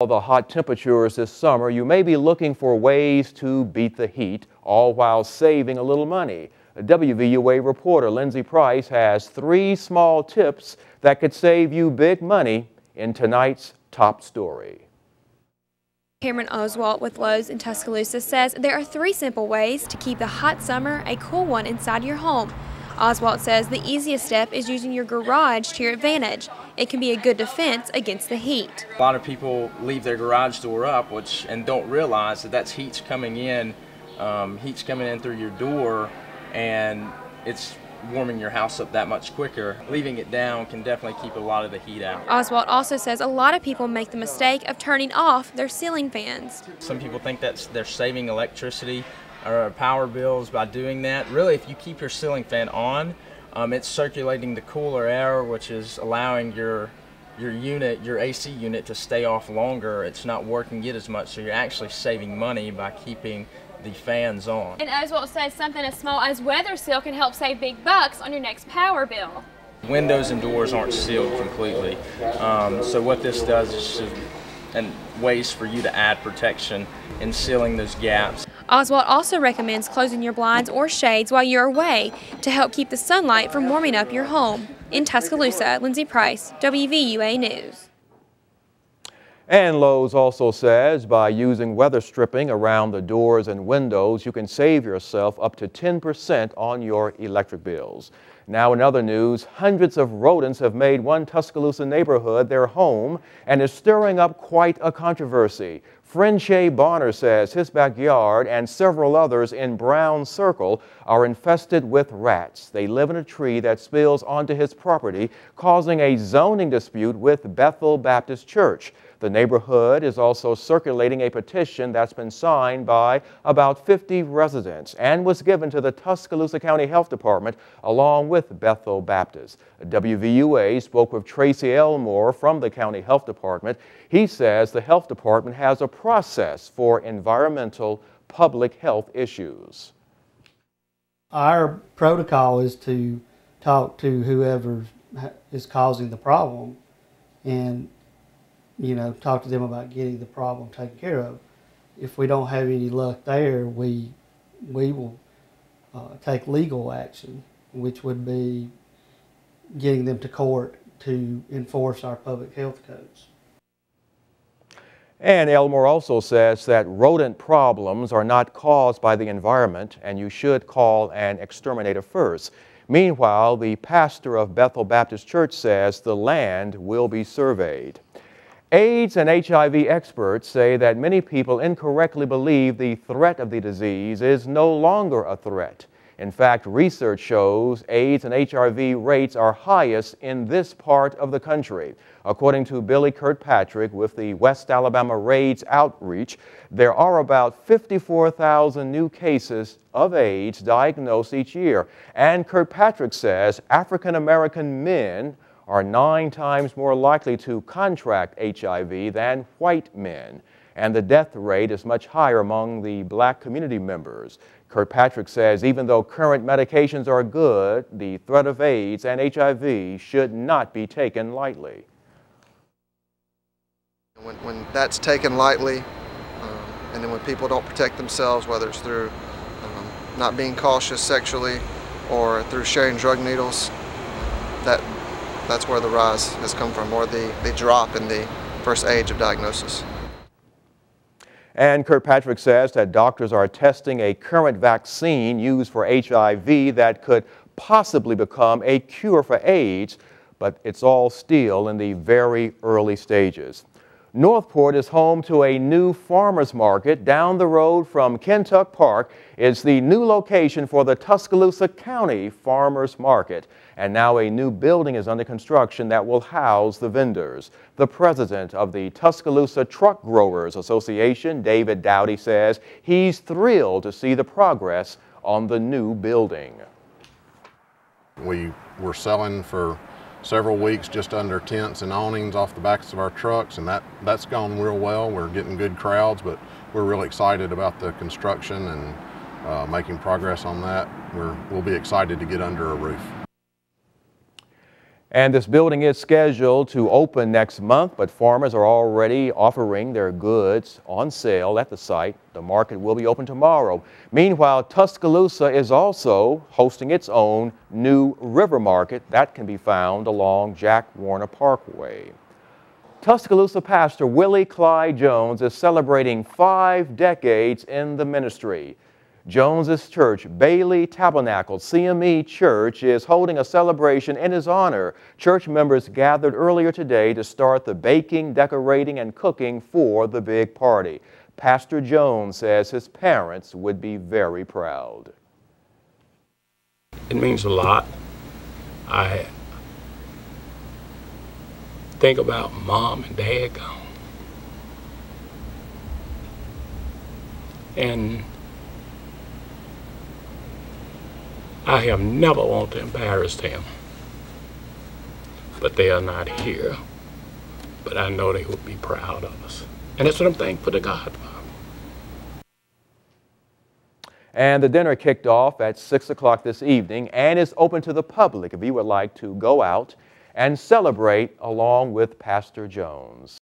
The hot temperatures this summer, you may be looking for ways to beat the heat, all while saving a little money. WVUA reporter Lindsay Price has 3 small tips that could save you big money in tonight's top story. Cameron Oswalt with Lowe's in Tuscaloosa says there are 3 simple ways to keep the hot summer a cool one inside your home. Oswalt says the easiest step is using your garage to your advantage. It can be a good defense against the heat. A lot of people leave their garage door up and don't realize that that's heat's coming in through your door, and it's warming your house up that much quicker. Leaving it down can definitely keep a lot of the heat out. Oswalt also says a lot of people make the mistake of turning off their ceiling fans. Some people think they're saving electricity or power bills by doing that. Really, if you keep your ceiling fan on, it's circulating the cooler air, which is allowing your AC unit to stay off longer. It's not working it as much, so you're actually saving money by keeping the fans on. And Oswalt says something as small as weather seal can help save big bucks on your next power bill. Windows and doors aren't sealed completely, so what this does is ways for you to add protection in sealing those gaps. Oswalt also recommends closing your blinds or shades while you're away to help keep the sunlight from warming up your home. In Tuscaloosa, Lindsay Price, WVUA News. And Lowe's also says by using weather stripping around the doors and windows, you can save yourself up to 10% on your electric bills. Now in other news, hundreds of rodents have made one Tuscaloosa neighborhood their home and is stirring up quite a controversy. Frenchie Bonner says his backyard and several others in Brown Circle are infested with rats. They live in a tree that spills onto his property, causing a zoning dispute with Bethel Baptist Church. The neighborhood is also circulating a petition that's been signed by about 50 residents and was given to the Tuscaloosa County Health Department along with Bethel Baptist. WVUA spoke with Tracy Elmore from the County Health Department. He says the Health Department has a process for environmental public health issues. Our protocol is to talk to whoever is causing the problem and talk to them about getting the problem taken care of. If we don't have any luck there, we will take legal action, which would be getting them to court to enforce our public health codes. And Elmore also says that rodent problems are not caused by the environment and you should call an exterminator first. Meanwhile, the pastor of Bethel Baptist Church says the land will be surveyed. AIDS and HIV experts say that many people incorrectly believe the threat of the disease is no longer a threat. In fact, research shows AIDS and HIV rates are highest in this part of the country. According to Billy Kirkpatrick with the West Alabama AIDS Outreach, there are about 54,000 new cases of AIDS diagnosed each year. And Kirkpatrick says African American men are 9 times more likely to contract HIV than white men. And the death rate is much higher among the black community members. Kirkpatrick says even though current medications are good, the threat of AIDS and HIV should not be taken lightly. When that's taken lightly, and then when people don't protect themselves, whether it's through not being cautious sexually or through sharing drug needles, that's where the rise has come from, or the drop in the first age of diagnosis. And Kirkpatrick says that doctors are testing a current vaccine used for HIV that could possibly become a cure for AIDS, but it's all still in the very early stages. Northport is home to a new farmers market. Down the road from Kentuck Park is the new location for the Tuscaloosa County Farmers Market. And now a new building is under construction that will house the vendors. The president of the Tuscaloosa Truck Growers Association, David Dowdy, says he's thrilled to see the progress on the new building. We were selling for several weeks just under tents and awnings off the backs of our trucks, and that's gone real well. We're getting good crowds, but we're really excited about the construction and making progress on that. We'll be excited to get under a roof. And this building is scheduled to open next month, but farmers are already offering their goods on sale at the site. The market will be open tomorrow. Meanwhile, Tuscaloosa is also hosting its own new river market that can be found along Jack Warner Parkway. Tuscaloosa pastor Willie Clyde Jones is celebrating 5 decades in the ministry. Jones's church, Bailey Tabernacle CME Church, is holding a celebration in his honor. Church members gathered earlier today to start the baking, decorating, and cooking for the big party. Pastor Jones says his parents would be very proud. It means a lot. I think about Mom and Dad gone. And I have never wanted to embarrass them, but they are not here. But I know they would be proud of us. And that's what I'm thankful to God for. And the dinner kicked off at 6 o'clock this evening and is open to the public if you would like to go out and celebrate along with Pastor Jones.